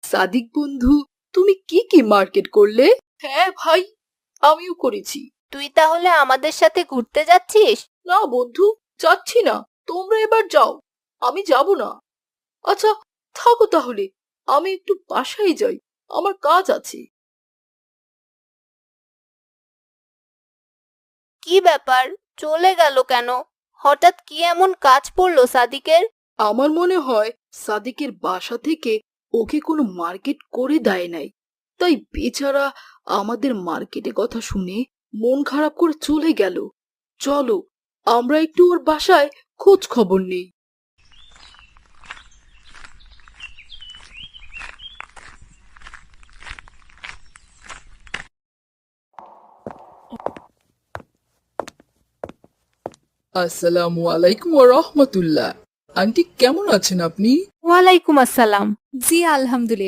সাদিক বন্ধু, তুমি কি কি মার্কেট করলে? হ্যাঁ ভাই, আমিও করেছি। তুই তাহলে আমাদের সাথে ঘুরতে যাচ্ছিস? না বন্ধু, যাচ্ছি না। তোমরা এবার যাও, আমি যাব না। আচ্ছা, থাকো তাহলে, আমি একটু বাসায় যাই, আমার কাজ আছে। কি ব্যাপার, চলে গেল কেন? হঠাৎ কি এমন কাজ পড়লো সাদিকের? আমার মনে হয় সাদিকের বাসা থেকে ওকে কোনো মার্কেট করে দেয় নাই, তাই বেচারা আমাদের মার্কেটে কথা শুনে মন খারাপ করে চলে গেল। চলো, আমরা একটু ওর বাসায় খোঁজ খবর নেই। আসসালামু আলাইকুম ওয়া রাহমাতুল্লাহ। আন্টি, কেমন আছেন আপনি? ওয়ালাইকুম আসসালাম। জি আলহামদুলিল্লাহ।